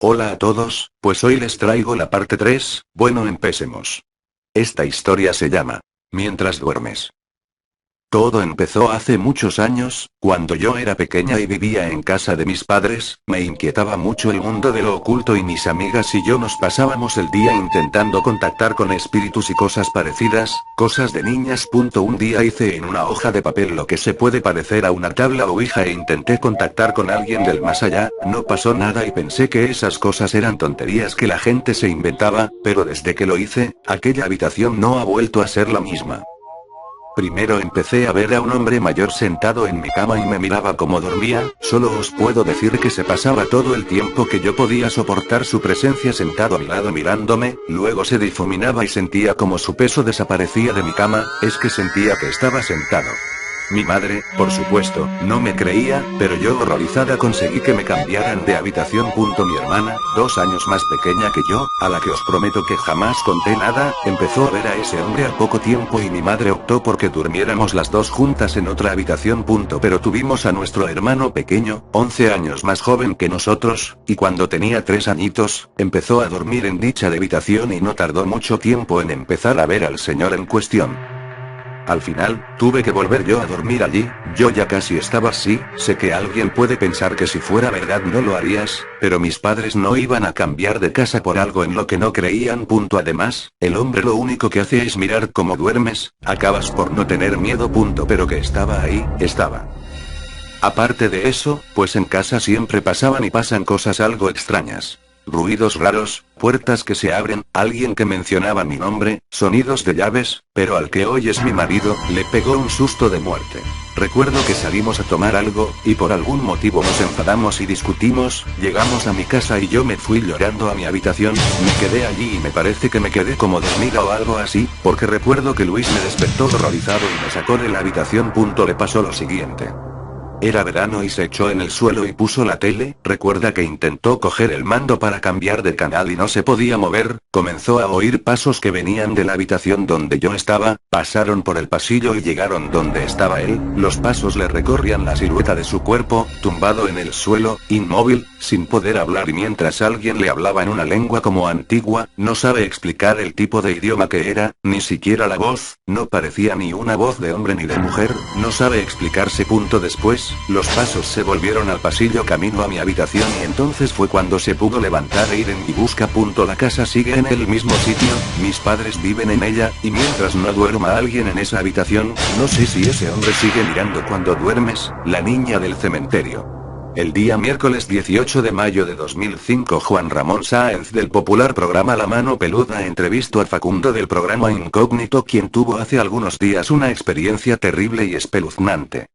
Hola a todos, pues hoy les traigo la parte 3, bueno empecemos. Esta historia se llama Mientras duermes. Todo empezó hace muchos años, cuando yo era pequeña y vivía en casa de mis padres, me inquietaba mucho el mundo de lo oculto y mis amigas y yo nos pasábamos el día intentando contactar con espíritus y cosas parecidas, cosas de niñas. Un día hice en una hoja de papel lo que se puede parecer a una tabla ouija e intenté contactar con alguien del más allá, no pasó nada y pensé que esas cosas eran tonterías que la gente se inventaba, pero desde que lo hice, aquella habitación no ha vuelto a ser la misma. Primero empecé a ver a un hombre mayor sentado en mi cama y me miraba como dormía, solo os puedo decir que se pasaba todo el tiempo que yo podía soportar su presencia sentado a mi lado mirándome, luego se difuminaba y sentía como su peso desaparecía de mi cama, es que sentía que estaba sentado. Mi madre, por supuesto, no me creía, pero yo horrorizada conseguí que me cambiaran de habitación. Mi hermana, 2 años más pequeña que yo, a la que os prometo que jamás conté nada, empezó a ver a ese hombre al poco tiempo y mi madre optó porque durmiéramos las dos juntas en otra habitación. Pero tuvimos a nuestro hermano pequeño, 11 años más joven que nosotros, y cuando tenía 3 añitos, empezó a dormir en dicha habitación y no tardó mucho tiempo en empezar a ver al señor en cuestión. Al final, tuve que volver yo a dormir allí, yo ya casi estaba así, sé que alguien puede pensar que si fuera verdad no lo harías, pero mis padres no iban a cambiar de casa por algo en lo que no creían. Además, el hombre lo único que hace es mirar cómo duermes, acabas por no tener miedo. Pero que estaba ahí, estaba. Aparte de eso, pues en casa siempre pasaban y pasan cosas algo extrañas. Ruidos raros, puertas que se abren, alguien que mencionaba mi nombre, sonidos de llaves, pero al que hoy es mi marido, le pegó un susto de muerte. Recuerdo que salimos a tomar algo, y por algún motivo nos enfadamos y discutimos, llegamos a mi casa y yo me fui llorando a mi habitación, me quedé allí y me parece que me quedé como dormida o algo así, porque recuerdo que Luis me despertó horrorizado y me sacó de la habitación. Le pasó lo siguiente. Era verano y se echó en el suelo y puso la tele, recuerda que intentó coger el mando para cambiar de canal y no se podía mover, comenzó a oír pasos que venían de la habitación donde yo estaba, pasaron por el pasillo y llegaron donde estaba él, los pasos le recorrían la silueta de su cuerpo, tumbado en el suelo, inmóvil, sin poder hablar y mientras alguien le hablaba en una lengua como antigua, no sabe explicar el tipo de idioma que era, ni siquiera la voz, no parecía ni una voz de hombre ni de mujer, no sabe explicarse. Después, los pasos se volvieron al pasillo camino a mi habitación y entonces fue cuando se pudo levantar e ir en mi busca. La casa sigue en el mismo sitio, mis padres viven en ella, y mientras no duerma alguien en esa habitación, no sé si ese hombre sigue mirando cuando duermes, la niña del cementerio. El día miércoles 18 de mayo de 2005 Juan Ramón Sáenz del popular programa La Mano Peluda entrevistó a Facundo del programa Incógnito, quien tuvo hace algunos días una experiencia terrible y espeluznante.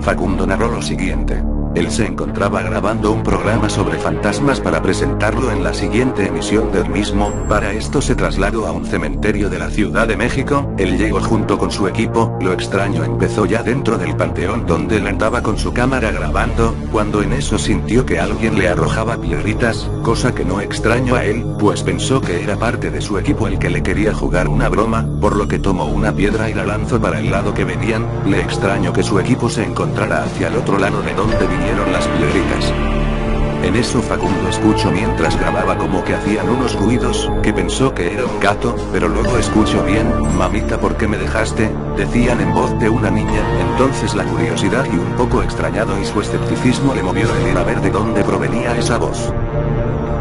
Facundo narró lo siguiente. Él se encontraba grabando un programa sobre fantasmas para presentarlo en la siguiente emisión del mismo, para esto se trasladó a un cementerio de la Ciudad de México, él llegó junto con su equipo, lo extraño empezó ya dentro del panteón donde él andaba con su cámara grabando, cuando en eso sintió que alguien le arrojaba piedritas, cosa que no extrañó a él, pues pensó que era parte de su equipo el que le quería jugar una broma, por lo que tomó una piedra y la lanzó para el lado que venían, le extrañó que su equipo se encontrara hacia el otro lado de donde vinieron las piedritas. En eso Facundo escuchó mientras grababa como que hacían unos ruidos, que pensó que era un gato, pero luego escuchó bien, mamita ¿por qué me dejaste?, decían en voz de una niña, entonces la curiosidad y un poco extrañado y su escepticismo le movió a ir a ver de dónde provenía esa voz.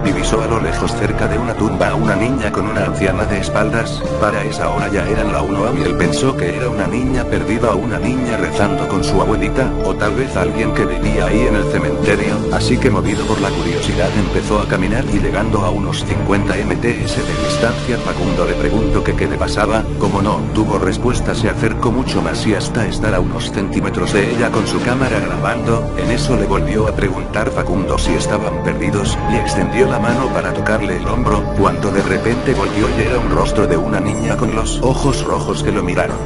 Divisó a lo lejos cerca de una tumba a una niña con una anciana de espaldas, para esa hora ya eran la 1 am y él pensó que era una niña perdida o una niña rezando con su abuelita, o tal vez alguien que vivía ahí en el cementerio, así que movido por la curiosidad empezó a caminar y llegando a unos 50 mts de distancia Facundo le preguntó que qué le pasaba, como no obtuvo respuesta se acercó mucho más y hasta estar a unos centímetros de ella con su cámara grabando, en eso le volvió a preguntar Facundo si estaban perdidos, y extendió la mano para tocarle el hombro, cuando de repente volvió y era un rostro de una niña con los ojos rojos que lo miraron.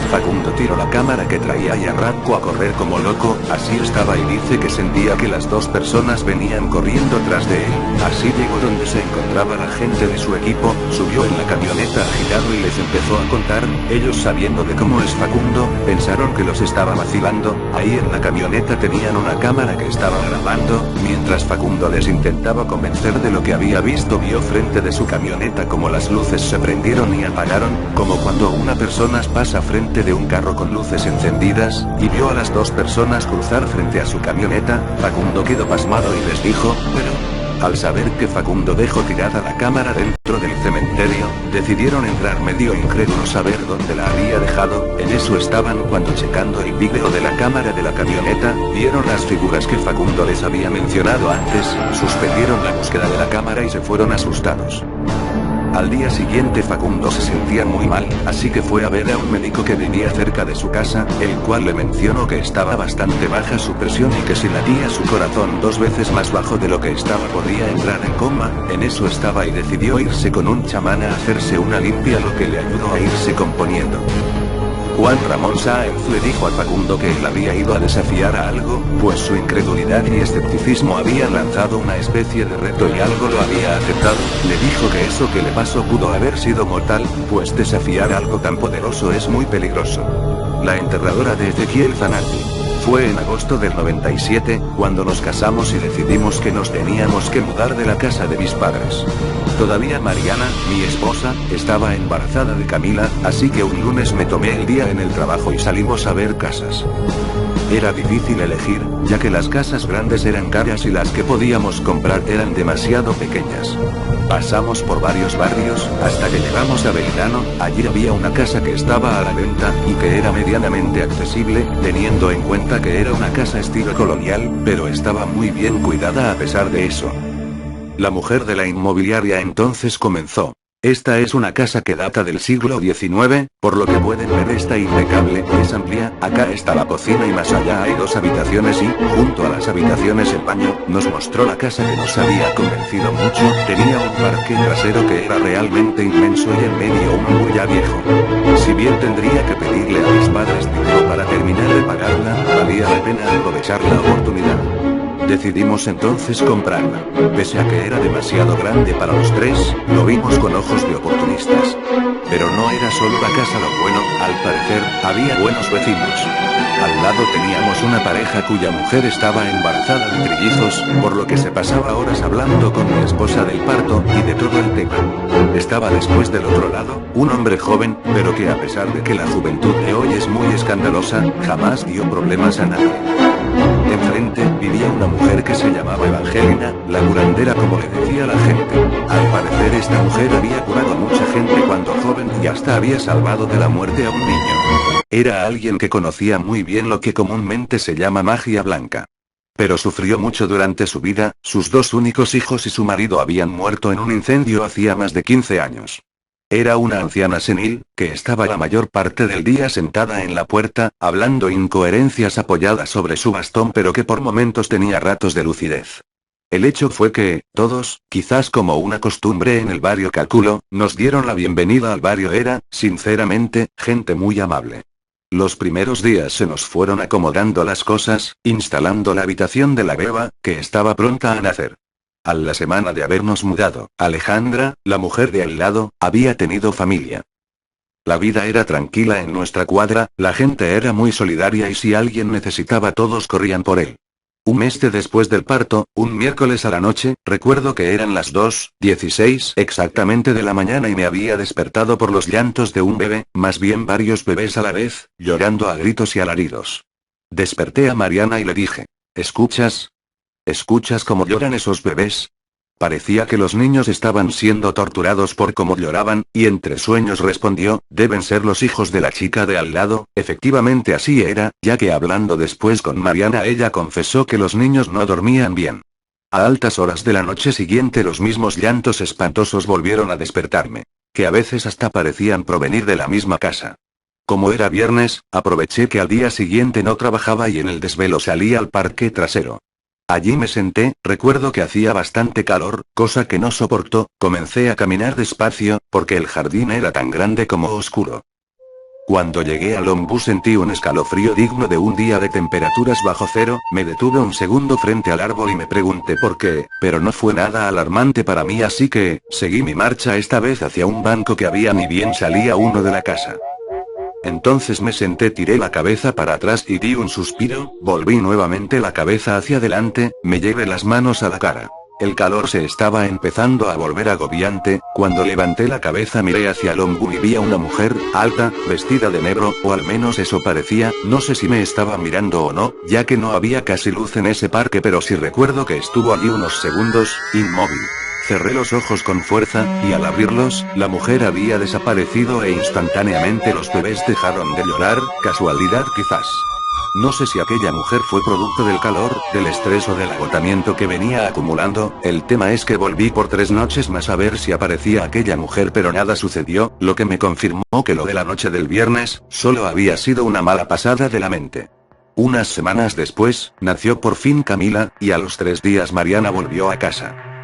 Facundo tiró la cámara que traía y arrancó a correr como loco, así estaba y dice que sentía que las dos personas venían corriendo tras de él. Así llegó donde se encontraba la gente de su equipo, subió en la camioneta agitado y les empezó a contar. Ellos, sabiendo de cómo es Facundo, pensaron que los estaba vacilando. Ahí en la camioneta tenían una cámara que estaba grabando. Mientras Facundo les intentaba convencer de lo que había visto, vio frente de su camioneta como las luces se prendieron y apagaron, como cuando una persona pasa frente de un carro con luces encendidas, y vio a las dos personas cruzar frente a su camioneta. Facundo quedó pasmado y les dijo, pero... Al saber que Facundo dejó tirada la cámara dentro del cementerio, decidieron entrar medio incrédulos a ver dónde la había dejado. En eso estaban cuando, checando el vídeo de la cámara de la camioneta, vieron las figuras que Facundo les había mencionado antes, suspendieron la búsqueda de la cámara y se fueron asustados. Al día siguiente Facundo se sentía muy mal, así que fue a ver a un médico que vivía cerca de su casa, el cual le mencionó que estaba bastante baja su presión y que si latía su corazón 2 veces más bajo de lo que estaba podía entrar en coma. En eso estaba y decidió irse con un chamán a hacerse una limpia, lo que le ayudó a irse componiendo. Juan Ramón Sáenz le dijo a Facundo que él había ido a desafiar a algo, pues su incredulidad y escepticismo habían lanzado una especie de reto y algo lo había aceptado. Le dijo que eso que le pasó pudo haber sido mortal, pues desafiar algo tan poderoso es muy peligroso. La enterradora de Ezequiel Zanardi. Fue en agosto del 97, cuando nos casamos y decidimos que nos teníamos que mudar de la casa de mis padres. Todavía Mariana, mi esposa, estaba embarazada de Camila, así que un lunes me tomé el día en el trabajo y salimos a ver casas. Era difícil elegir, ya que las casas grandes eran caras y las que podíamos comprar eran demasiado pequeñas. Pasamos por varios barrios, hasta que llegamos a Belgrano. Allí había una casa que estaba a la venta, y que era medianamente accesible, teniendo en cuenta que era una casa estilo colonial, pero estaba muy bien cuidada a pesar de eso. La mujer de la inmobiliaria entonces comenzó. Esta es una casa que data del siglo XIX, por lo que pueden ver está impecable, es amplia, acá está la cocina y más allá hay 2 habitaciones y, junto a las habitaciones el baño. Nos mostró la casa que nos había convencido mucho, tenía un parque trasero que era realmente inmenso y en medio un muro ya viejo. Si bien tendría que pedirle a mis padres dinero para terminar de pagarla, valía la pena aprovechar la oportunidad. Decidimos entonces comprarla. Pese a que era demasiado grande para los 3, lo vimos con ojos de oportunistas. Pero no era solo la casa lo bueno, al parecer, había buenos vecinos. Al lado teníamos una pareja cuya mujer estaba embarazada de trillizos, por lo que se pasaba horas hablando con mi esposa del parto, y de todo el tema. Estaba después del otro lado, un hombre joven, pero que a pesar de que la juventud de hoy es muy escandalosa, jamás dio problemas a nadie. Enfrente, vivía una mujer que se llamaba Evangelina, la curandera como le decía la gente. Al parecer esta mujer había curado a mucha gente cuando joven y hasta había salvado de la muerte a un niño. Era alguien que conocía muy bien lo que comúnmente se llama magia blanca. Pero sufrió mucho durante su vida, sus 2 únicos hijos y su marido habían muerto en un incendio hacía más de 15 años. Era una anciana senil, que estaba la mayor parte del día sentada en la puerta, hablando incoherencias apoyadas sobre su bastón, pero que por momentos tenía ratos de lucidez. El hecho fue que, todos, quizás como una costumbre en el barrio calculo, nos dieron la bienvenida al barrio. Era, sinceramente, gente muy amable. Los primeros días se nos fueron acomodando las cosas, instalando la habitación de la beba, que estaba pronta a nacer. A la semana de habernos mudado, Alejandra, la mujer de al lado, había tenido familia. La vida era tranquila en nuestra cuadra, la gente era muy solidaria y si alguien necesitaba todos corrían por él. Un mes después del parto, un miércoles a la noche, recuerdo que eran las 2:16 exactamente de la mañana y me había despertado por los llantos de un bebé, más bien varios bebés a la vez, llorando a gritos y alaridos. Desperté a Mariana y le dije, ¿escuchas? ¿Escuchas cómo lloran esos bebés? Parecía que los niños estaban siendo torturados por cómo lloraban, y entre sueños respondió, deben ser los hijos de la chica de al lado. Efectivamente así era, ya que hablando después con Mariana ella confesó que los niños no dormían bien. A altas horas de la noche siguiente los mismos llantos espantosos volvieron a despertarme, que a veces hasta parecían provenir de la misma casa. Como era viernes, aproveché que al día siguiente no trabajaba y en el desvelo salí al parque trasero. Allí me senté, recuerdo que hacía bastante calor, cosa que no soportó, comencé a caminar despacio, porque el jardín era tan grande como oscuro. Cuando llegué al ombú sentí un escalofrío digno de un día de temperaturas bajo cero, me detuve un segundo frente al árbol y me pregunté por qué, pero no fue nada alarmante para mí, así que, seguí mi marcha esta vez hacia un banco que había ni bien salía uno de la casa. Entonces me senté, tiré la cabeza para atrás y di un suspiro, volví nuevamente la cabeza hacia adelante, me llevé las manos a la cara. El calor se estaba empezando a volver agobiante. Cuando levanté la cabeza miré hacia el ombú y vi a una mujer, alta, vestida de negro, o al menos eso parecía. No sé si me estaba mirando o no, ya que no había casi luz en ese parque, pero sí recuerdo que estuvo allí unos segundos, inmóvil. Cerré los ojos con fuerza, y al abrirlos, la mujer había desaparecido e instantáneamente los bebés dejaron de llorar. Casualidad quizás. No sé si aquella mujer fue producto del calor, del estrés o del agotamiento que venía acumulando. El tema es que volví por 3 noches más a ver si aparecía aquella mujer, pero nada sucedió, lo que me confirmó que lo de la noche del viernes, solo había sido una mala pasada de la mente. Unas semanas después, nació por fin Camila, y a los 3 días Mariana volvió a casa.